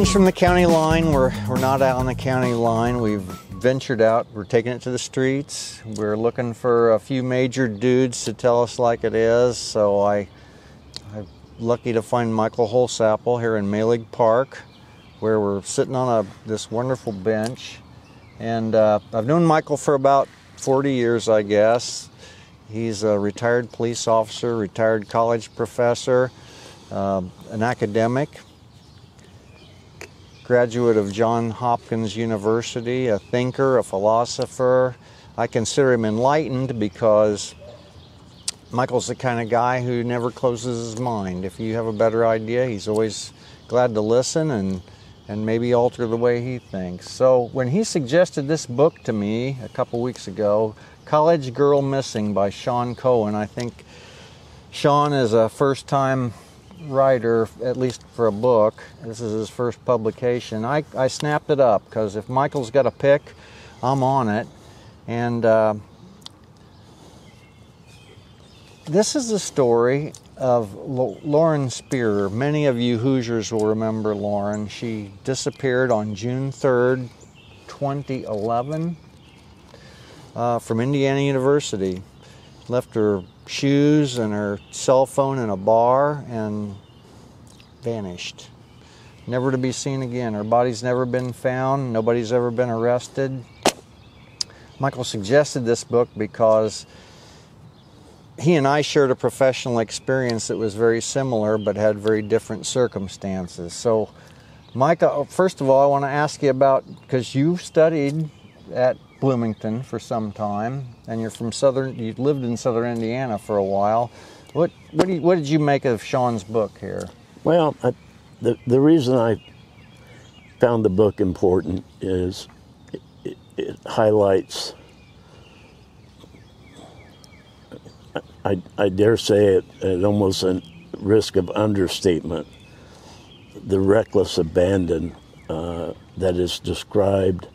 Changed from the county line. We're not out on the county line. We've ventured out. We're taking it to the streets. We're looking for a few major dudes to tell us like it is. So I'm lucky to find Michael Holsapple here in Maylig Park, where we're sitting on this wonderful bench. And I've known Michael for about 40 years, I guess. He's a retired police officer, retired college professor, an academic, graduate of Johns Hopkins University, a thinker, a philosopher. I consider him enlightened because Michael's the kind of guy who never closes his mind. If you have a better idea, he's always glad to listen and maybe alter the way he thinks. So when he suggested this book to me a couple weeks ago, College Girl Missing by Sean Cohen, I think Sean is a first-time writer, at least for a book. This is his first publication. I snapped it up because if Michael's got a pick, I'm on it. And this is the story of Lauren Spear. Many of you Hoosiers will remember Lauren. She disappeared on June 3rd, 2011 from Indiana University. Left her shoes and her cell phone in a bar and vanished. Never to be seen again. Her body's never been found. Nobody's ever been arrested. Michael suggested this book because he and I shared a professional experience that was very similar but had very different circumstances. So, Micah, first of all, I want to ask you about, because you studied at Bloomington for some time, and you lived in southern Indiana for a while. What did you make of Sean's book here? Well, the reason I found the book important is it highlights, I dare say it at almost a risk of understatement, the reckless abandon that is described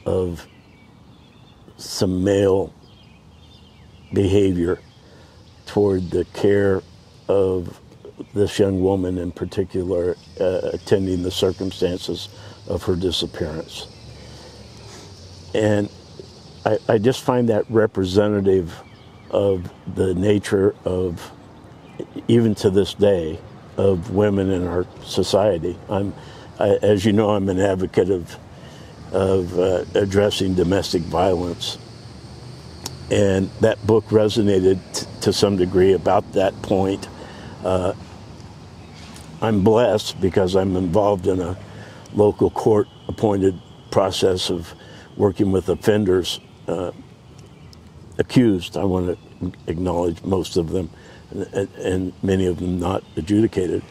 of some male behavior toward the care of this young woman in particular, attending the circumstances of her disappearance. And I just find that representative of the nature of, even to this day, of women in our society. As you know, I'm an advocate of addressing domestic violence. And that book resonated to some degree about that point. I'm blessed because I'm involved in a local court-appointed process of working with offenders, accused. I want to acknowledge most of them, and many of them not adjudicated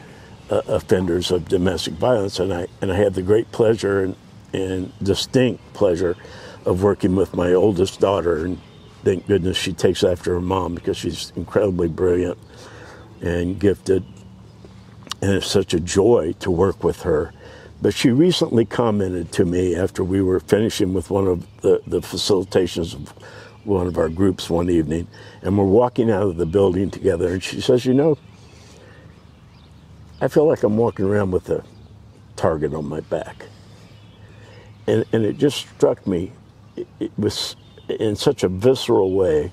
offenders of domestic violence. And I had the great pleasure and distinct pleasure of working with my oldest daughter, and thank goodness she takes after her mom because she's incredibly brilliant and gifted, and it's such a joy to work with her. But she recently commented to me after we were finishing with one of the facilitations of one of our groups one evening, and we're walking out of the building together, and she says, you know, I feel like I'm walking around with a target on my back. And it just struck me, it was in such a visceral way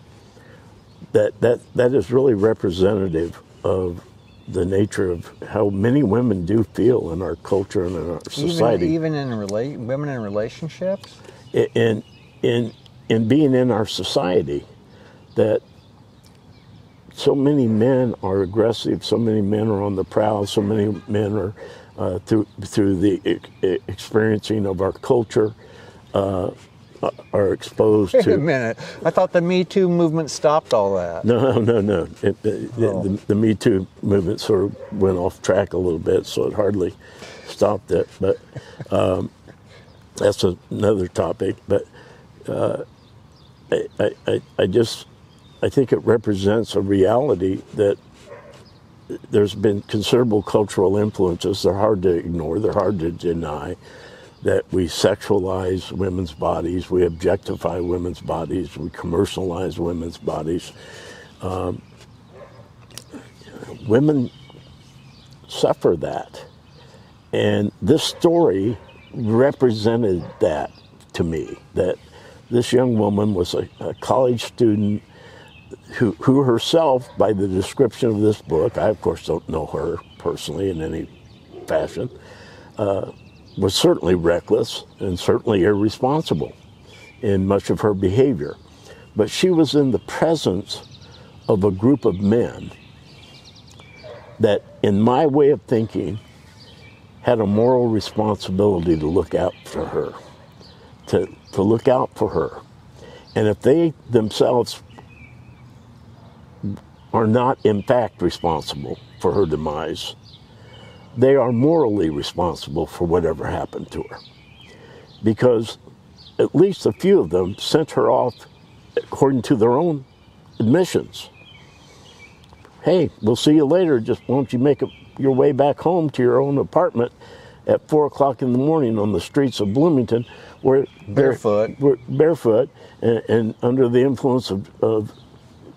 that is really representative of the nature of how many women do feel in our culture and in our society. Even in women in relationships? In being in our society, that so many men are aggressive, so many men are on the prowl, so many men are through the experiencing of our culture, are exposed to. Wait a minute. I thought the Me Too movement stopped all that. No. The Me Too movement sort of went off track a little bit, so it hardly stopped it. But that's another topic. But I think it represents a reality that there's been considerable cultural influences. They're hard to ignore. They're hard to deny. That we sexualize women's bodies, we objectify women's bodies, we commercialize women's bodies. Women suffer that. And this story represented that to me, that this young woman was a college student who herself, by the description of this book, I of course don't know her personally in any fashion, was certainly reckless and certainly irresponsible in much of her behavior. But she was in the presence of a group of men that, in my way of thinking, had a moral responsibility to look out for her, to look out for her. And if they themselves are not in fact responsible for her demise, they are morally responsible for whatever happened to her. Because at least a few of them sent her off according to their own admissions. Hey, we'll see you later. Just why don't you make your way back home to your own apartment at 4 o'clock in the morning on the streets of Bloomington, where barefoot, and under the influence of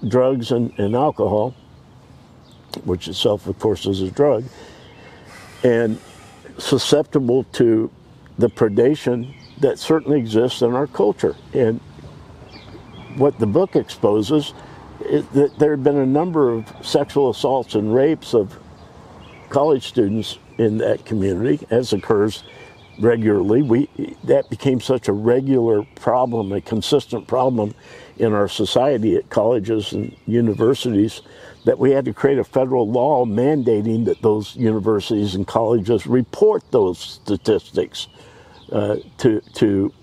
drugs and alcohol, which itself, of course, is a drug, and susceptible to the predation that certainly exists in our culture. And what the book exposes is that there have been a number of sexual assaults and rapes of college students in that community, as occurs regularly. That became such a regular problem, a consistent problem in our society at colleges and universities, that we had to create a federal law mandating that those universities and colleges report those statistics to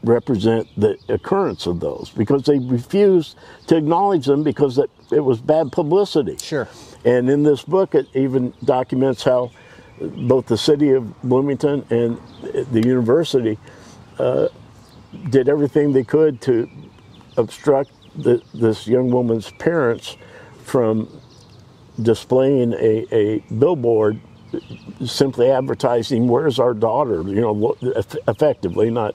represent the occurrence of those, because they refused to acknowledge them because it was bad publicity. Sure. And in this book, it even documents how both the city of Bloomington and the university did everything they could to obstruct this young woman's parents from displaying a billboard simply advertising, "Where's our daughter?" Effectively, not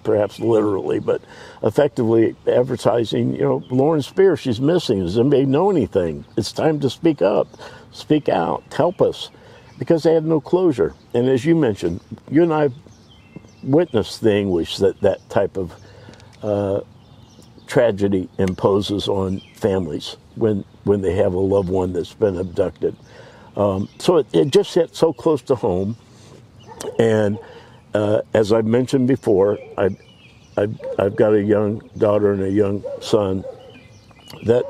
perhaps literally, but effectively advertising, "Lauren Spear, she's missing. Does anybody know anything? It's time to speak up, speak out, help us," because they had no closure. And as you mentioned, you and I witnessed the anguish that type of tragedy imposes on families when they have a loved one that's been abducted. So it just hit so close to home. And as I've mentioned before, I've got a young daughter and a young son that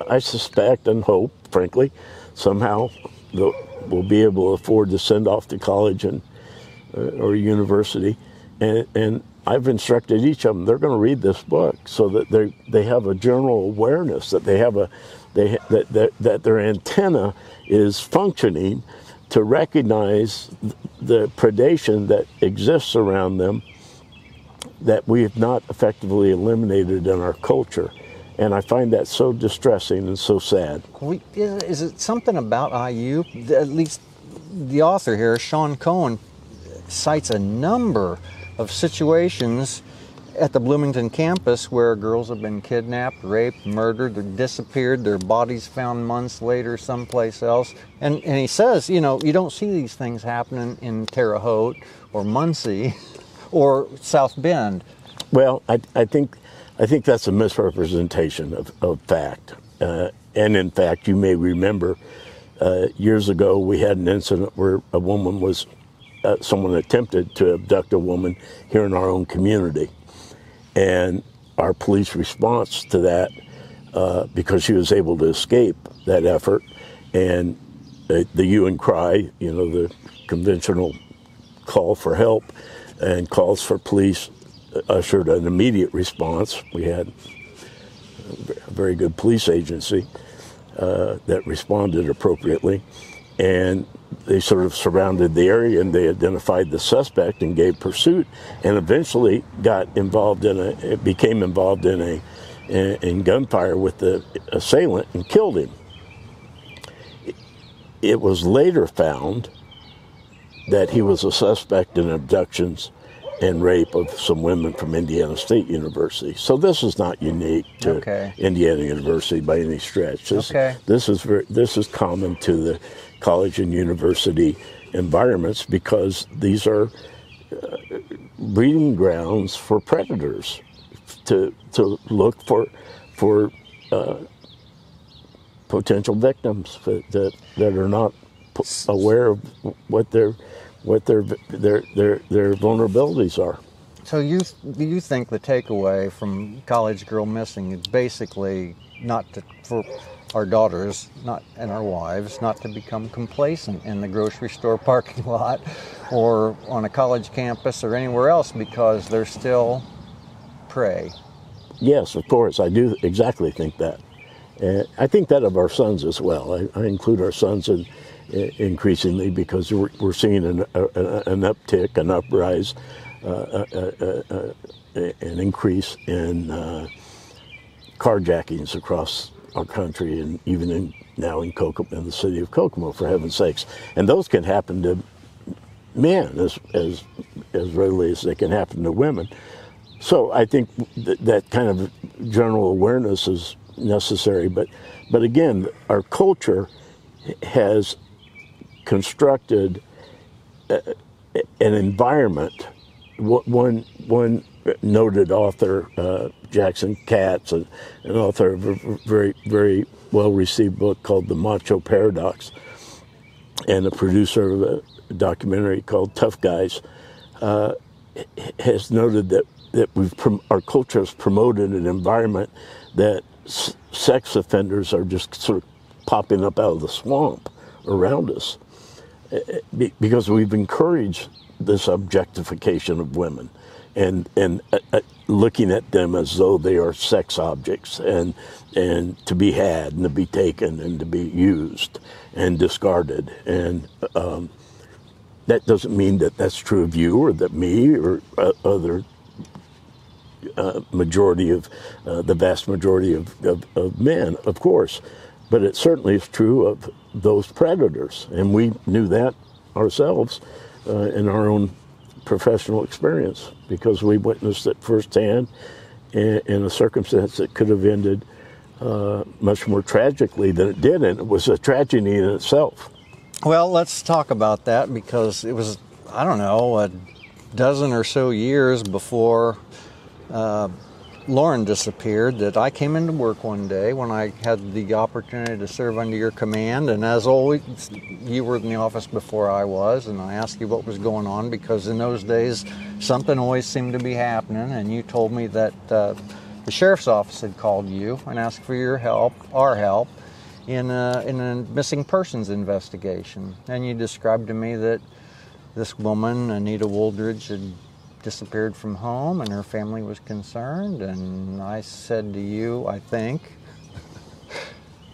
I suspect and hope, frankly, somehow we'll be able to afford to send off to college or university. And I've instructed each of them, they're going to read this book so that they have a general awareness, that that their antenna is functioning to recognize the predation that exists around them that we have not effectively eliminated in our culture. And I find that so distressing and so sad. Is it something about IU? At least the author here, Sean Cohen, cites a number of situations at the Bloomington campus where girls have been kidnapped, raped, murdered, they're disappeared, their bodies found months later someplace else. And he says, you don't see these things happening in Terre Haute or Muncie or South Bend. Well, I think that's a misrepresentation of fact. And in fact, you may remember years ago we had an incident where a woman was, someone attempted to abduct a woman here in our own community. And our police response to that, because she was able to escape that effort, and the hue and cry, the conventional call for help and calls for police ushered an immediate response. We had a very good police agency that responded appropriately, and they sort of surrounded the area and they identified the suspect and gave pursuit, and eventually became involved in gunfire with the assailant and killed him. It was later found that he was a suspect in abductions and rape of some women from Indiana State University. So this is not unique to Indiana University by any stretch. This is common to the college and university environments because these are breeding grounds for predators to look for potential victims that are not aware of what their vulnerabilities are. So you think the takeaway from College Girl Missing is basically for our daughters and our wives not to become complacent in the grocery store parking lot or on a college campus or anywhere else because they're still prey? Yes, of course. I do exactly think that. I think that of our sons as well. I include our sons increasingly because we're seeing an uptick, an uprise, an increase in carjackings across our country, and even now in the city of Kokomo, for heaven's sakes. And those can happen to men as readily as they can happen to women. So I think that kind of general awareness is necessary. But again, our culture has constructed an environment. One noted author, Jackson Katz, an author of a very, very well-received book called The Macho Paradox, and a producer of a documentary called Tough Guys, has noted that our culture has promoted an environment that sex offenders are just sort of popping up out of the swamp around us because we've encouraged this objectification of women and looking at them as though they are sex objects and to be had and to be taken and to be used and discarded. And that doesn't mean that that's true of you or that me or other majority of the vast majority of men, of course, but it certainly is true of those predators, and we knew that ourselves in our own professional experience because we witnessed it firsthand in a circumstance that could have ended much more tragically than it did, and it was a tragedy in itself. Well, let's talk about that because it was, I don't know, a dozen or so years before Lauren disappeared that I came into work one day when I had the opportunity to serve under your command, and as always you were in the office before I was, and I asked you what was going on because in those days something always seemed to be happening, and you told me that the sheriff's office had called you and asked for your help, our help, in a missing persons investigation. And you described to me that this woman, Anita Wooldridge, had disappeared from home and her family was concerned, and I said to you, I think,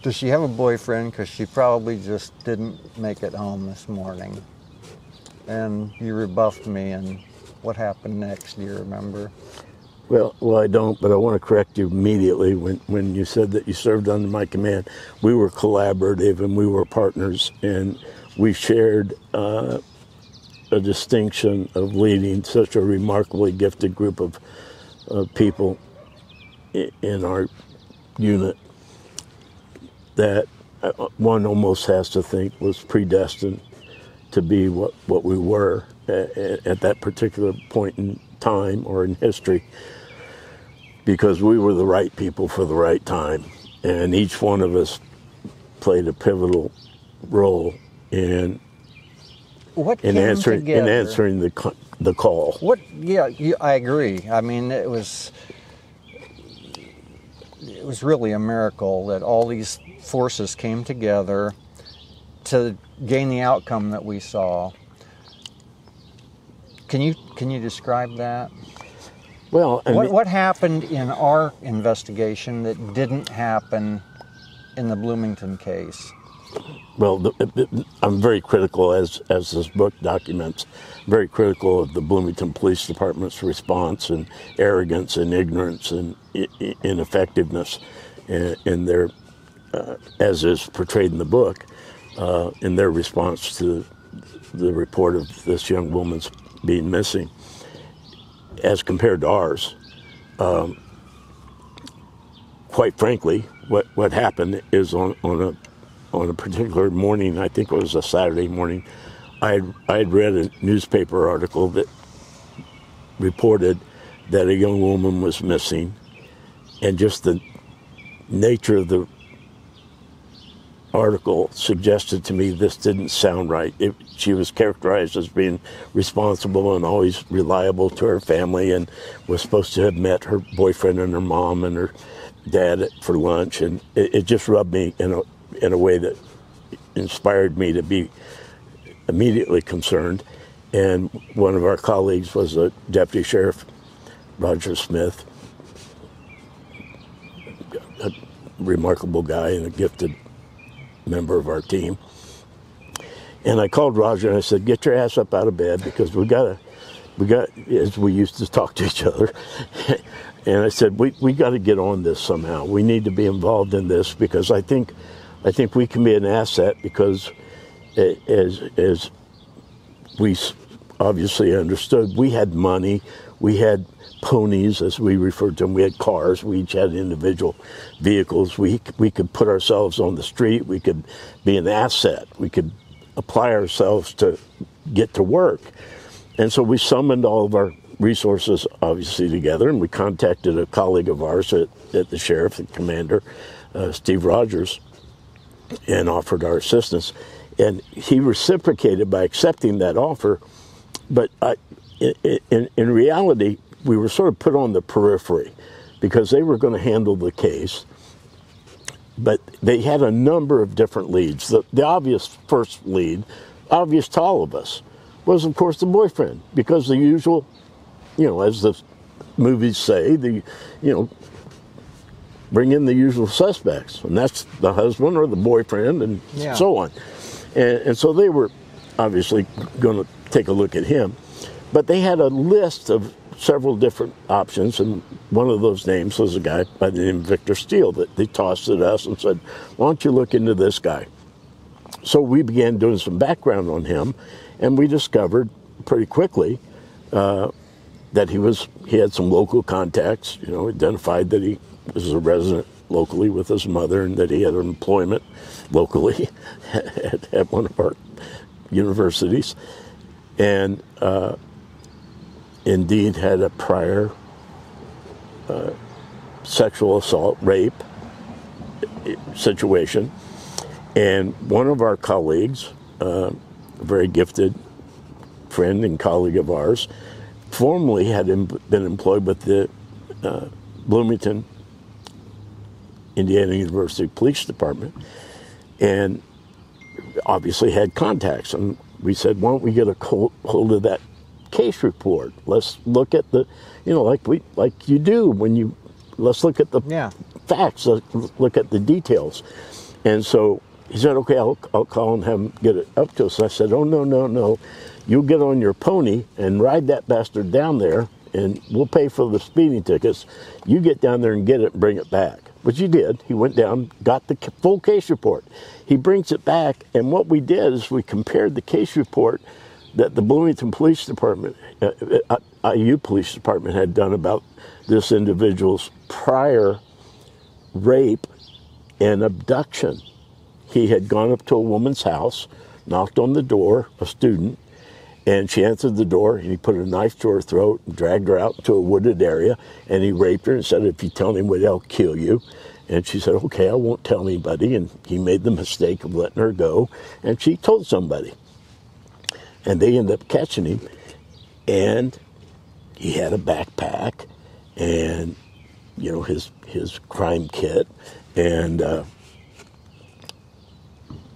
does she have a boyfriend, because she probably just didn't make it home this morning? And you rebuffed me, and what happened next, do you remember? Well, I don't, but I want to correct you immediately. When you said that you served under my command, we were collaborative and we were partners, and we shared a distinction of leading such a remarkably gifted group of people in our unit that one almost has to think was predestined to be what we were at that particular point in time or in history, because we were the right people for the right time, and each one of us played a pivotal role in answering the call. I agree. I mean, it was really a miracle that all these forces came together to gain the outcome that we saw. Can you describe that? Well, what happened in our investigation that didn't happen in the Bloomington case? Well, I'm very critical, as this book documents, very critical of the Bloomington Police Department's response and arrogance and ignorance and ineffectiveness in their, as is portrayed in the book, in their response to the report of this young woman's being missing. as compared to ours. Quite frankly, what happened is on a particular morning, I think it was a Saturday morning, I had read a newspaper article that reported that a young woman was missing, and just the nature of the article suggested to me this didn't sound right. She was characterized as being responsible and always reliable to her family, and was supposed to have met her boyfriend and her mom and her dad for lunch, and it just rubbed me in a way that inspired me to be immediately concerned. And one of our colleagues was a deputy sheriff, Roger Smith, a remarkable guy and a gifted member of our team. And I called Roger and I said, "Get your ass up out of bed, because we got, as we used to talk to each other." And I said, we got to get on this somehow. We need to be involved in this, because I think we can be an asset, because as we obviously understood, we had money, we had ponies, as we referred to them, we had cars, we each had individual vehicles. We could put ourselves on the street, we could be an asset, we could apply ourselves to get to work. And so we summoned all of our resources, obviously, together, and we contacted a colleague of ours at the sheriff and commander, Steve Rogers, and offered our assistance. And he reciprocated by accepting that offer. But in reality, we were sort of put on the periphery, because they were going to handle the case. But they had a number of different leads. The obvious first lead, obvious to all of us, was, of course, the boyfriend, because the usual, as the movies say, bring in the usual suspects, and that's the husband or the boyfriend, and so on. And so they were obviously going to take a look at him. But they had a list of several different options, and one of those names was a guy by the name of Victor Steele that they tossed at us and said, "Why don't you look into this guy?" So we began doing some background on him, and we discovered pretty quickly that he had some local contacts, identified that he was a resident locally with his mother, and that he had employment locally at one of our universities, and indeed had a prior sexual assault, rape situation. And one of our colleagues, a very gifted friend and colleague of ours, formerly had been employed with the Bloomington, Indiana University Police Department, and obviously had contacts. And we said, "Why don't we get a hold of that case report? Let's look at the, like you do when you, let's look at the facts, let's look at the details." And so he said, "Okay, I'll call and have him get it up to us." I said, "Oh, no. You get on your pony and ride that bastard down there, and we'll pay for the speeding tickets. You get down there and get it and bring it back." Which he did. He went down, got the full case report. He brings it back, and what we did is we compared the case report that the Bloomington Police Department, IU Police Department, had done about this individual's prior rape and abduction. He had gone up to a woman's house, knocked on the door, a student, and she answered the door, and he put a knife to her throat and dragged her out to a wooded area, and he raped her and said, "If you tell anybody, I'll kill you." And she said, "Okay, I won't tell anybody." And he made the mistake of letting her go, and she told somebody. And they ended up catching him, and he had a backpack and, his crime kit, and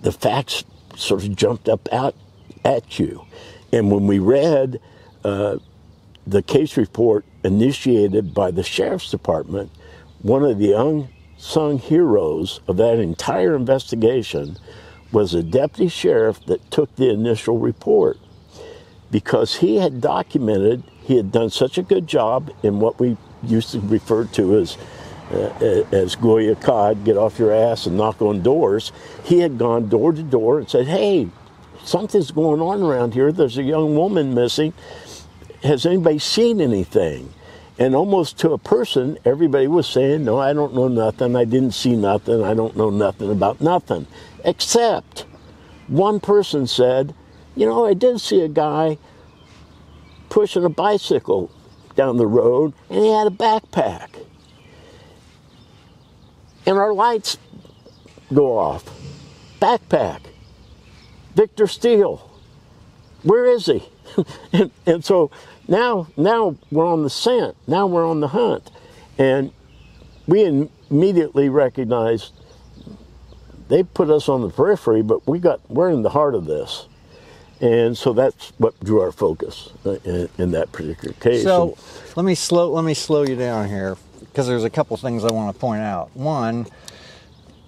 the facts sort of jumped up out at you. And when we read the case report initiated by the Sheriff's Department, one of the unsung heroes of that entire investigation was a deputy sheriff that took the initial report, because he had documented, he had done such a good job in what we used to refer to as Goya Cod, get off your ass and knock on doors. He had gone door to door and said, "Hey, something's going on around here. There's a young woman missing." has anybody seen anything? And almost to a person, everybody was saying, no, I don't know nothing. I didn't see nothing. I don't know nothing about nothing. Except one person said, you know, I did see a guy pushing a bicycle down the road, and he had a backpack. And our lights go off. Backpack. Victor Steele. Where is he? and so now we're on the scent. Now we're on the hunt. And we immediately recognized they put us on the periphery, but we're in the heart of this. And so that's what drew our focus in that particular case. So let me slow you down here, because there's a couple things I want to point out. One,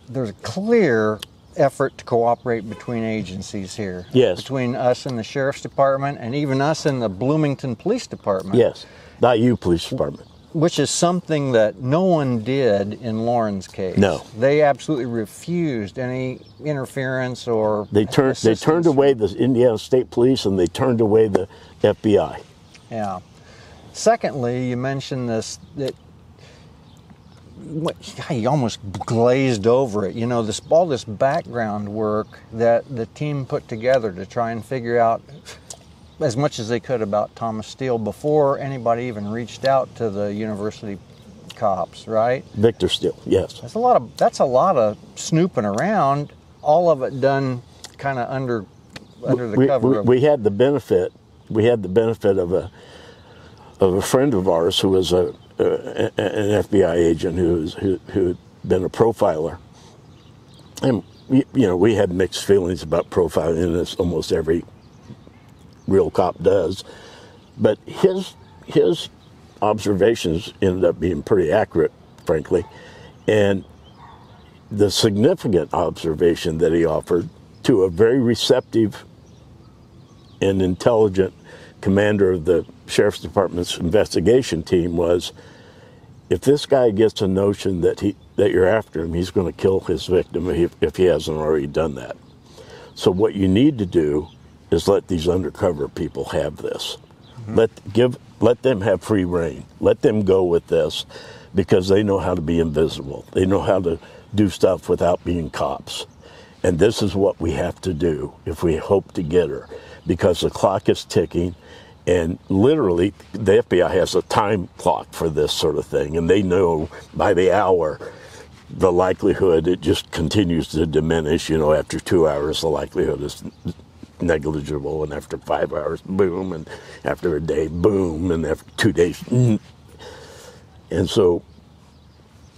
there's a clear effort to cooperate between agencies here. Yes. Between us and the Sheriff's Department, and even us and the Bloomington Police Department. Yes, the IU Police Department. Which is something that no one did in Lauren's case. No. They absolutely refused any interference or They turned away the Indiana State Police, and they turned away the FBI. Yeah. Secondly, you mentioned this, that you almost glazed over it. You know, all this background work that the team put together to try and figure out as much as they could about Thomas Steele before anybody even reached out to the university cops, right? Victor Steele, yes. That's a lot of snooping around. All of it done kind of under the cover. We had the benefit. We had the benefit of a friend of ours who was an FBI agent who had been a profiler, and you know, we had mixed feelings about profiling, as almost every real cop does, but his observations ended up being pretty accurate, frankly. And the significant observation that he offered to a very receptive and intelligent commander of the Sheriff's Department's investigation team was, if this guy gets a notion that you're after him, he's going to kill his victim if he hasn't already done that. So what you need to do is let these undercover people have this. Mm-hmm. Let them have free reign. Let them go with this, because they know how to be invisible. They know how to do stuff without being cops. And this is what we have to do if we hope to get her, because the clock is ticking, and literally the FBI has a time clock for this sort of thing, and they know by the hour the likelihood, it just continues to diminish. You know, after 2 hours the likelihood is negligible, and after 5 hours, boom, and after a day, boom, and after 2 days. And so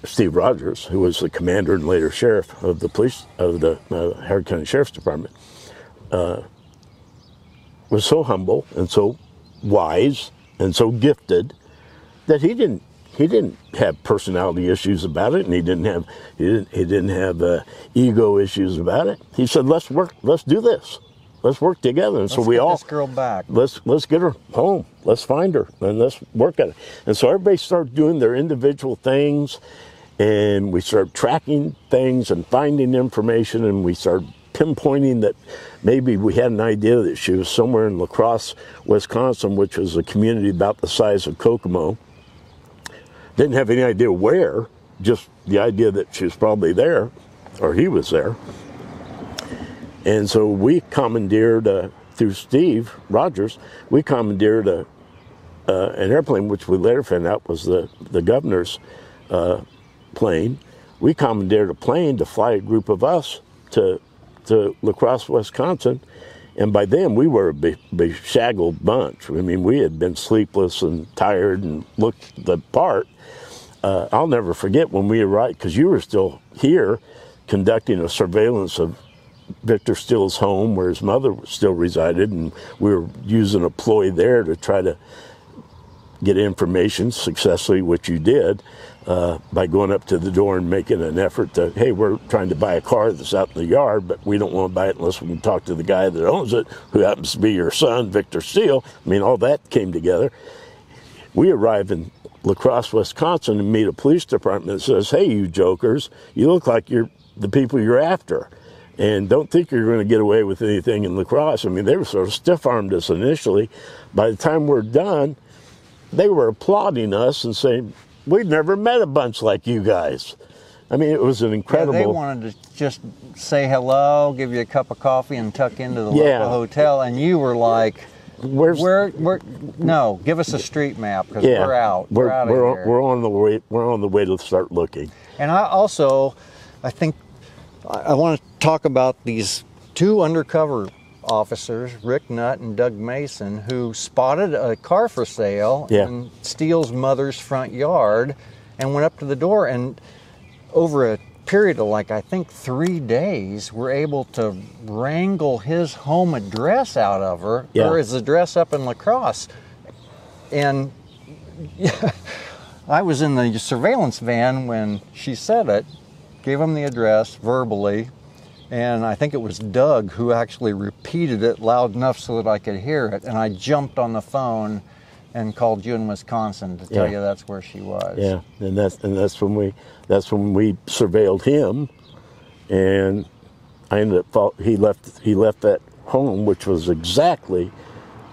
Steve Rogers, who was the commander and later sheriff of the Harrod County Sheriff's Department, was so humble and so wise and so gifted that he didn't have personality issues about it, and he didn't have ego issues about it. He said, let's do this. Let's work together. And so we all, let's get this girl back. Let's get her home. Let's find her, and let's work at it. And so everybody started doing their individual things, and we started tracking things and finding information, and we started pinpointing that maybe we had an idea that she was somewhere in La Crosse, Wisconsin, which was a community about the size of Kokomo. Didn't have any idea where, just the idea that she was probably there, or he was there. And so we commandeered, through Steve Rogers, we commandeered an airplane, which we later found out was the governor's plane. We commandeered a plane to fly a group of us to La Crosse, Wisconsin. And by then, we were a beshaggled bunch. I mean, we had been sleepless and tired and looked the part. I'll never forget when we arrived, because you were still here conducting a surveillance of Victor Steele's home, where his mother still resided, and we were using a ploy there to try to get information successfully, which you did, by going up to the door and making an effort to, hey, we're trying to buy a car that's out in the yard, but we don't want to buy it unless we can talk to the guy that owns it, who happens to be your son, Victor Steele. I mean, all that came together. We arrive in La Crosse, Wisconsin, and meet a police department that says, hey, you jokers, you look like you're the people you're after. And don't think you're going to get away with anything in La Crosse. I mean, they were sort of stiff-armed us initially. By the time we're done, they were applauding us and saying, "We've never met a bunch like you guys." I mean, it was an incredible... Yeah, they wanted to just say hello, give you a cup of coffee, and tuck into the local hotel, and you were like, no, give us a street map, because we're out. We're out of here. We're on the way to start looking. And I think I want to talk about these two undercover officers, Rick Nutt and Doug Mason, who spotted a car for sale in Steele's mother's front yard and went up to the door, and over a period of I think 3 days, were able to wrangle his home address out of her, or his address up in La Crosse. And I was in the surveillance van when she said it, gave him the address verbally, and I think it was Doug who actually repeated it loud enough so that I could hear it, and I jumped on the phone and called you in Wisconsin to tell you that's where she was. Yeah, and that's when we surveilled him, and I ended up he left that home, which was exactly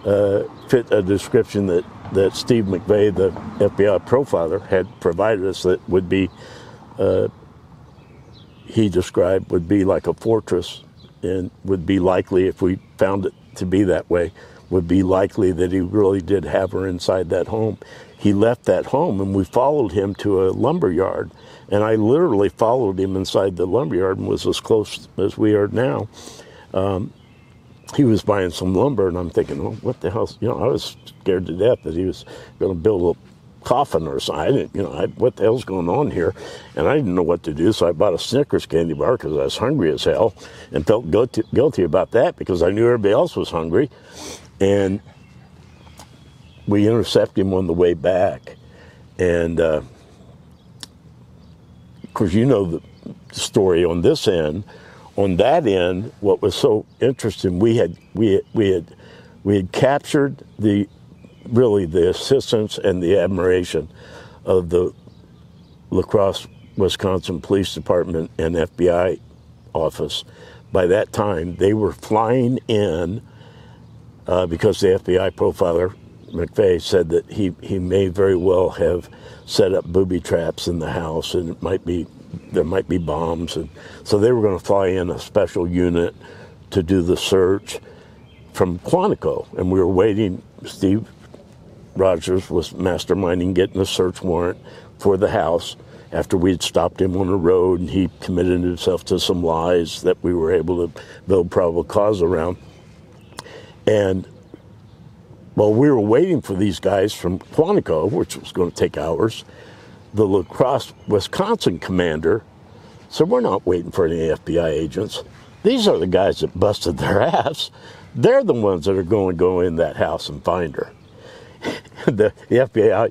fit a description that Steve McVeigh, the FBI profiler, had provided us, that would be he described would be like a fortress, and would be likely, if we found it to be that way, would be likely that he really did have her inside that home. He left that home, and we followed him to a lumber yard, and I literally followed him inside the lumber yard and was as close as we are now. He was buying some lumber, and I'm thinking, well, what the hell? I was scared to death that he was going to build a coffin or something. What the hell's going on here? And I didn't know what to do, so I bought a Snickers candy bar because I was hungry as hell, and felt guilty about that because I knew everybody else was hungry. And we intercept him on the way back, and of course, the story on this end. On that end, what was so interesting, we had captured the assistance and the admiration of the La Crosse, Wisconsin Police Department and FBI office. By that time, they were flying in because the FBI profiler, McVeigh, said that he may very well have set up booby traps in the house, and there might be bombs, and so they were going to fly in a special unit to do the search from Quantico, and we were waiting. Steve Rogers was masterminding getting a search warrant for the house after we'd stopped him on the road, and he committed himself to some lies that we were able to build probable cause around. And while we were waiting for these guys from Quantico, which was going to take hours, the La Crosse, Wisconsin commander said, "We're not waiting for any FBI agents. These are the guys that busted their ass. They're the ones that are going to go in that house and find her." The FBI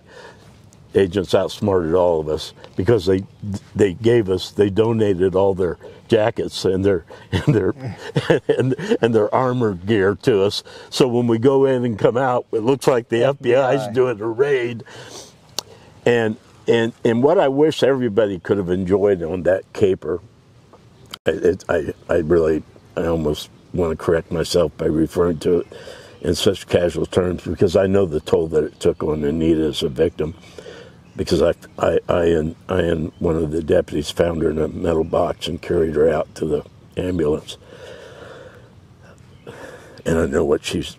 agents outsmarted all of us because they donated all their jackets and their armor gear to us. So when we go in and come out, it looks like the FBI's doing a raid. And what I wish everybody could have enjoyed on that caper, I almost want to correct myself by referring to it in such casual terms, because I know the toll that it took on Anita as a victim, because I and one of the deputies found her in a metal box and carried her out to the ambulance. And I know this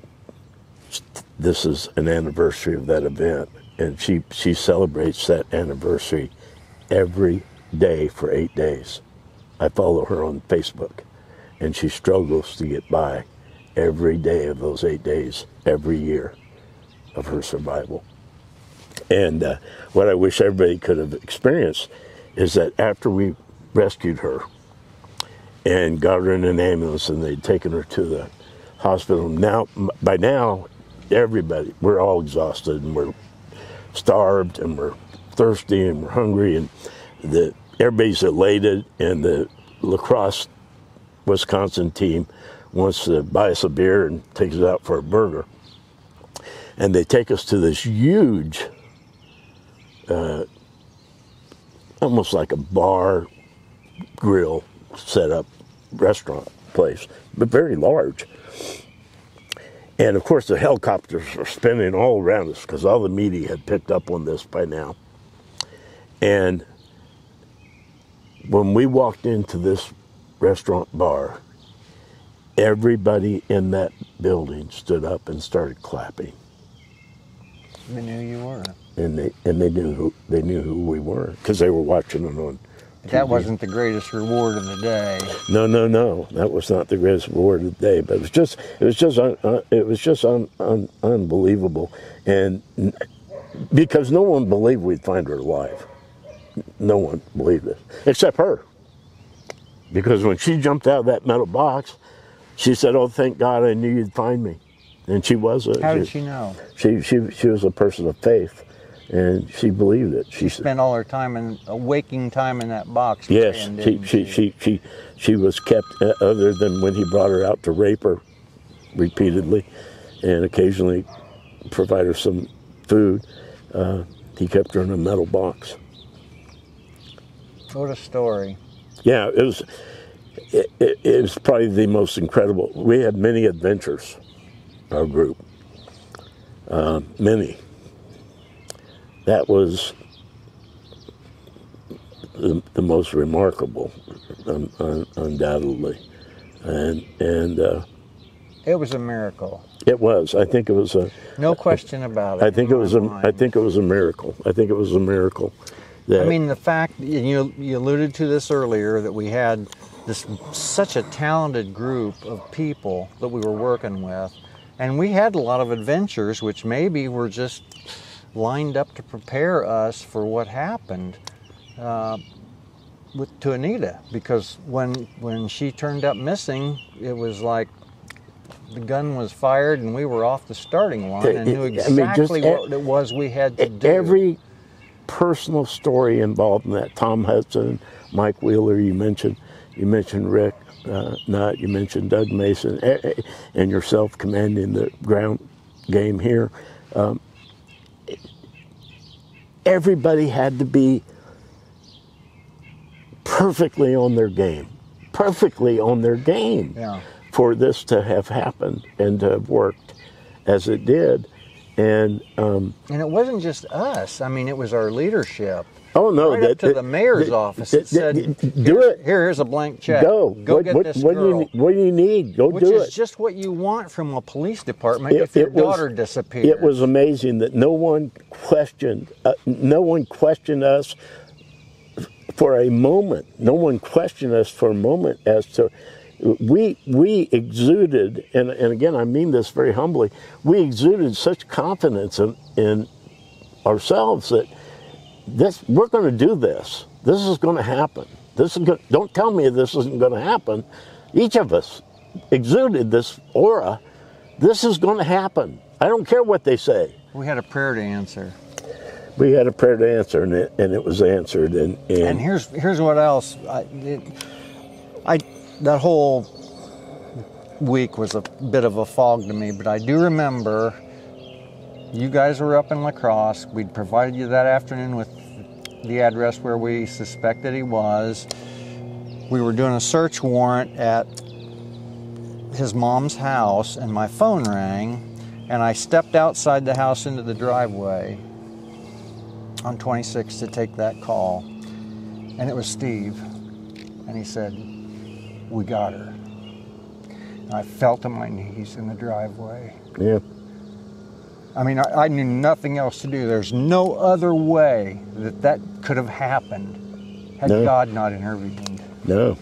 is an anniversary of that event, and she celebrates that anniversary every day for 8 days. I follow her on Facebook, and she struggles to get by every day of those 8 days, every year of her survival. And what I wish everybody could have experienced is that after we rescued her and got her in an ambulance and they'd taken her to the hospital, by now, everybody, we're all exhausted and we're starved and we're thirsty and we're hungry, and everybody's elated, and the La Crosse, Wisconsin team wants to buy us a beer and takes us out for a burger. And they take us to this huge, almost like a bar grill set up restaurant place, but very large. And of course, the helicopters were spinning all around us because all the media had picked up on this by now. And when we walked into this restaurant bar, everybody in that building stood up and started clapping. They knew you were. And they knew who we were because they were watching it on TV. That wasn't the greatest reward of the day. No. That was not the greatest reward of the day. But it was just unbelievable, and because no one believed we'd find her alive. No one believed it except her, because when she jumped out of that metal box, she said, "Oh, thank God, I knew you'd find me," and she was. How did she know? She was a person of faith. And she believed it. She spent all her time in waking time in that box. Yes, she was kept, other than when he brought her out to rape her repeatedly, and occasionally provide her some food. He kept her in a metal box. What a story! Yeah, it was probably the most incredible. We had many adventures, our group, many. That was the most remarkable, undoubtedly, and it was a miracle. It was. I think it was a no question about it. I think it was I think it was a miracle. I think it was a miracle. That, I mean, the fact you alluded to this earlier, that we had such a talented group of people that we were working with, and we had a lot of adventures, which maybe were just lined up to prepare us for what happened to Anita, because when she turned up missing, it was like the gun was fired and we were off the starting line and knew exactly what it was we had to do. Every personal story involved in that. Tom Hudson, Mike Wheeler, you mentioned Rick Nutt, you mentioned Doug Mason, and yourself commanding the ground game here. Everybody had to be perfectly on their game Yeah. for this to have happened and to have worked as it did. And it wasn't just us. I mean, it was our leadership. Oh no! Right up to the mayor's office. It said, Here's a blank check. Go get this girl. What do you need? Go do it. Which is just what you want from a police department if your daughter disappears. It was amazing that no one questioned us for a moment. No one questioned us for a moment as to. We exuded, and again, I mean this very humbly. We exuded such confidence in ourselves that. We're going to do this. This is going to happen. Don't tell me this isn't going to happen. Each of us exuded this aura. This is going to happen. I don't care what they say. We had a prayer to answer. We had a prayer to answer, and it was answered. And here's what else. That whole week was a bit of a fog to me, but I do remember. You guys were up in La Crosse. We'd provided you that afternoon with the address where we suspected he was. We were doing a search warrant at his mom's house, and my phone rang, and I stepped outside the house into the driveway on 26 to take that call. And it was Steve, and he said, "We got her." And I fell to my knees in the driveway. Yeah. I mean, I knew nothing else to do. There's no other way that could have happened had God not intervened. No.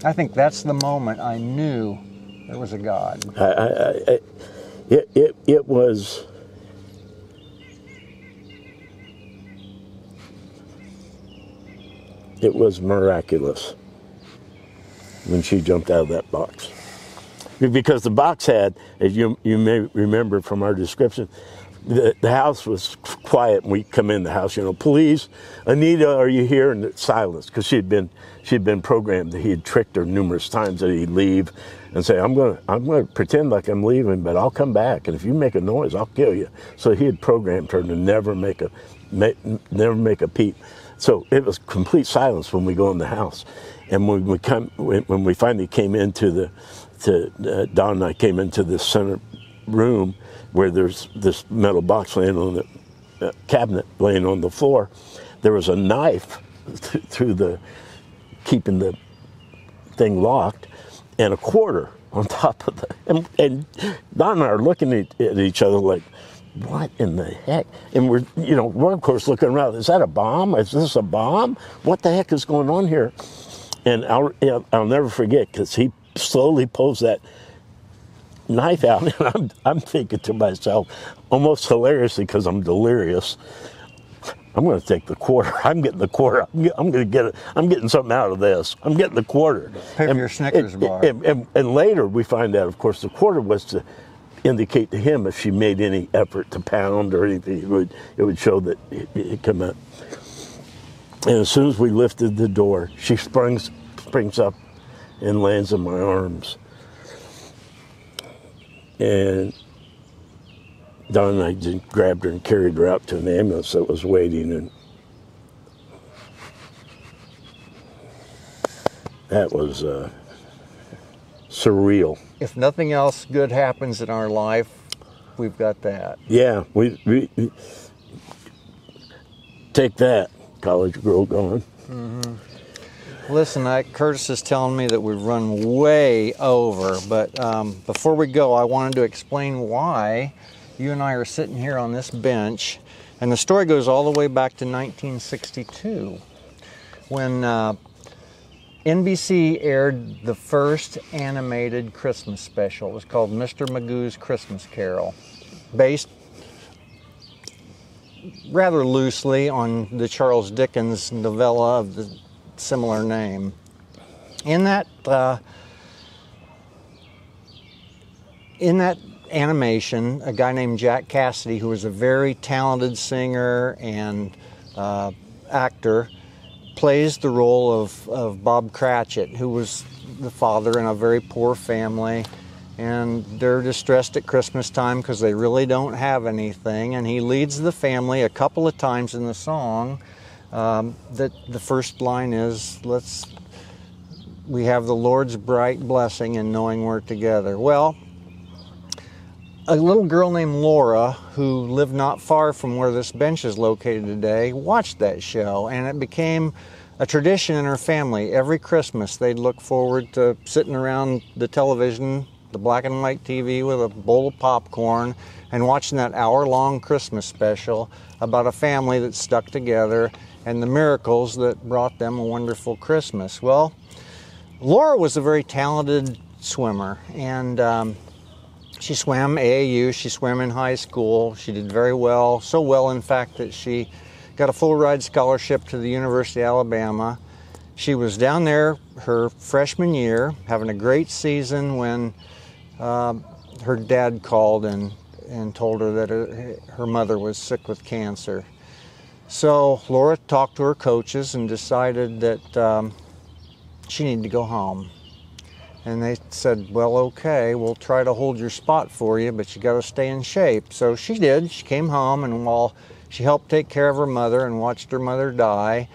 I think that's the moment I knew there was a God. It was. It was miraculous when she jumped out of that box. Because the box had, as you may remember from our description, the house was quiet. And we come in the house, police, Anita, are you here? And it's silence, because she'd been programmed that he had tricked her numerous times that he'd leave and say, I'm gonna pretend like I'm leaving, but I'll come back, and if you make a noise, I'll kill you. So he had programmed her to never make a peep. So it was complete silence when we go in the house. And when we finally came into Don and I came into the center room where there's this metal box laying on the cabinet laying on the floor, there was a knife through the, keeping the thing locked, and a quarter on top of the, and Don and I are looking at each other like, what in the heck? And we're of course looking around, is that a bomb? Is this a bomb? What the heck is going on here? And I'll never forget, because he slowly pulls that knife out, and I'm thinking to myself, almost hilariously, because I'm delirious, I'm going to take the quarter. I'm getting the quarter. I'm going to get it. I'm getting something out of this. I'm getting the quarter. Pay for your Snickers bar. And later we find out, of course, the quarter was to indicate to him if she made any effort to pound or anything, it would show that it come out. And as soon as we lifted the door, she springs up and lands in my arms. And Don and I just grabbed her and carried her out to an ambulance that was waiting, and that was surreal. If nothing else good happens in our life, we've got that. Yeah, we take that, college girl gone. Mm-hmm. Listen, Curtis is telling me that we've run way over, but before we go, I wanted to explain why you and I are sitting here on this bench. And the story goes all the way back to 1962, when NBC aired the first animated Christmas special. It was called Mr. Magoo's Christmas Carol, based rather loosely on the Charles Dickens novella of the similar name. In that animation, a guy named Jack Cassidy, who was a very talented singer and actor, plays the role of Bob Cratchit, who was the father in a very poor family, and they're distressed at Christmas time because they really don't have anything, and he leads the family a couple of times in the song. That the first line is, we have the Lord's bright blessing in knowing we're together. Well, a little girl named Laura, who lived not far from where this bench is located today, watched that show, and it became a tradition in her family. Every Christmas they'd look forward to sitting around the television, the black and white TV, with a bowl of popcorn and watching that hour-long Christmas special about a family that stuck together and the miracles that brought them a wonderful Christmas. Well, Laura was a very talented swimmer, and she swam AAU, she swam in high school, she did very well, so well in fact that she got a full ride scholarship to the University of Alabama. She was down there her freshman year, having a great season, when her dad called and told her that her mother was sick with cancer. So Laura talked to her coaches and decided that she needed to go home. And they said, well, okay, we'll try to hold your spot for you, but you got to stay in shape. So she did. She came home, and while she helped take care of her mother and watched her mother die,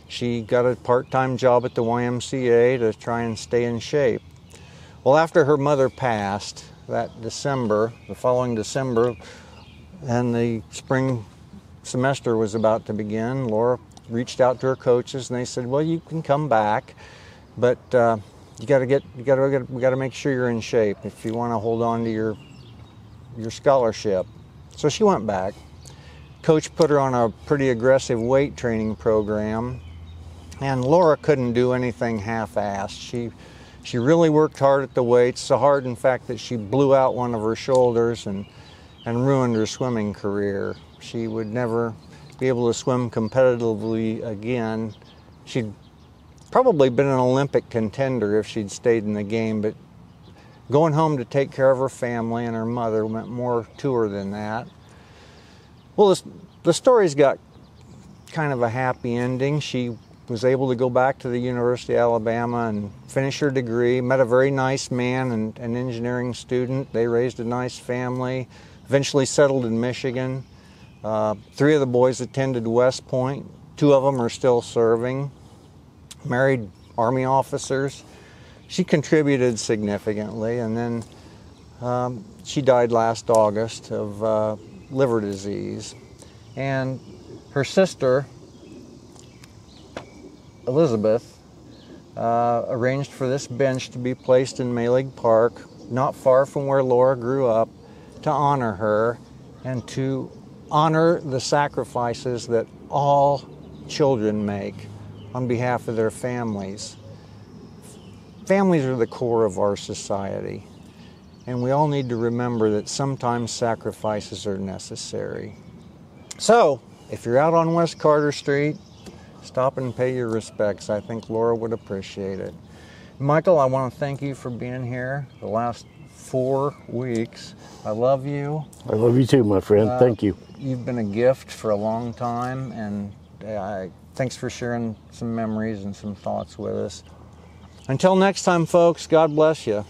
she got a part-time job at the YMCA to try and stay in shape. Well, after her mother passed that December, the following December, and the spring semester was about to begin, Laura reached out to her coaches, and they said, well, you can come back, but we got to make sure you're in shape if you want to hold on to your scholarship. So she went back. Coach put her on a pretty aggressive weight training program, and Laura couldn't do anything half-assed. She really worked hard at the weights, so hard in fact that she blew out one of her shoulders and ruined her swimming career. She would never be able to swim competitively again. She'd probably been an Olympic contender if she'd stayed in the game, but going home to take care of her family and her mother meant more to her than that. Well, the story's got kind of a happy ending. She was able to go back to the University of Alabama and finish her degree, met a very nice man, and an engineering student. They raised a nice family, eventually settled in Michigan. 3 of the boys attended West Point. 2 of them are still serving, married Army officers. She contributed significantly, and then she died last August of liver disease. And her sister, Elizabeth, arranged for this bench to be placed in Maylig Park, not far from where Laura grew up, to honor her and to honor the sacrifices that all children make on behalf of their families. Families are the core of our society, and we all need to remember that sometimes sacrifices are necessary. So, if you're out on West Carter Street, stop and pay your respects. I think Laura would appreciate it. Michael, I want to thank you for being here the last 4 weeks. I love you. I love you too, my friend. Thank you. You've been a gift for a long time, and thanks for sharing some memories and some thoughts with us. Until next time, folks, God bless you.